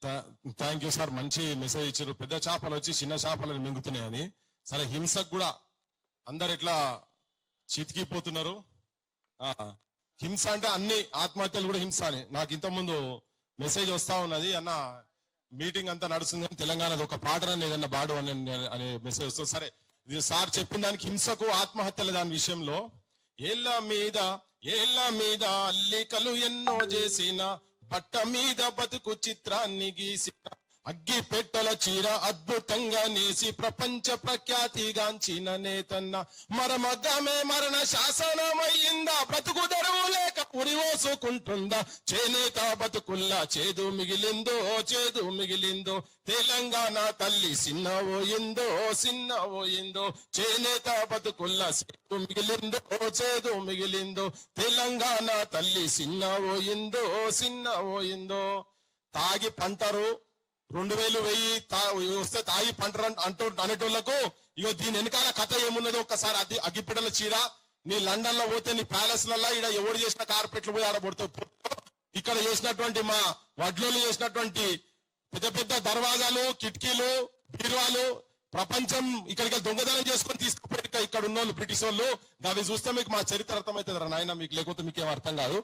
Thank you sir, మంచి message ఇచ్చారు. పెద్ద చేపలు వచ్చి చిన్న చేపలను మింగుతున్నాయని. సరే, హింసకు కూడా అందరు ఎట్లా చితికిపోతున్నారు. హింస అంటే అన్ని ఆత్మహత్యలు కూడా హింస అని నాకు ఇంతకుముందు మెసేజ్ వస్తా ఉన్నది. అన్న మీటింగ్ అంతా నడుస్తుంది, తెలంగాణది ఒక పాటని ఏదన్నా బాడు అనే మెసేజ్ వస్తుంది. సరే, ఇది సార్ చెప్పిన దానికి హింసకు ఆత్మహత్యల దాని విషయంలో ఏళ్ళ మీద అల్లికలు ఎన్నో చేసిన, పట్ట మీద బతుకు చిత్రాన్ని గీసిన, అగ్గి పెట్టల చీర అద్భుతంగా నేసి ప్రపంచ ప్రఖ్యాతిగాంచిన నేతన్న, మరమగ్గమే మరణ శాసనమయ్యిందా, బ్రతుకు తెరువు లేక ఉరివోసుకుంటుందా, చేనేత బతుకుల్లా చేదు మిగిలిందో, తెలంగాణ తల్లి సిన్నవోయిందో, చేనేత బతుకుల్లా చేదు మిగిలిందో, తెలంగాణ తల్లి సిన్నవోయిందో. తాగి పంటరు 2000 వస్తే తాగి పంటరు అనేటోళ్లకు ఇగో దీని వెనకాల కథ ఏమున్నదో ఒక్కసారి అగ్గిపెట్టల చీర నీ లండన్ లో పోతే నీ ప్యాలెస్ లలో ఇక్కడ ఎవరు చేసిన కార్పెట్లు పోయి ఆడబడుతావు, ఇక్కడ చేసినటువంటి మా వడ్లోలు చేసినటువంటి పెద్ద దర్వాజాలు, కిటికీలు, బీరువాలు ప్రపంచం ఇక్కడికి దొంగతనం చేసుకొని తీసుకుపోయి ఇక్కడ ఉన్న వాళ్ళు బ్రిటిష్ వాళ్ళు. దాన్ని చూస్తే మీకు మా చరిత్ర అర్థమవుతుంది రా నాయన, మీకు లేకపోతే మీకేం అర్థం కాదు.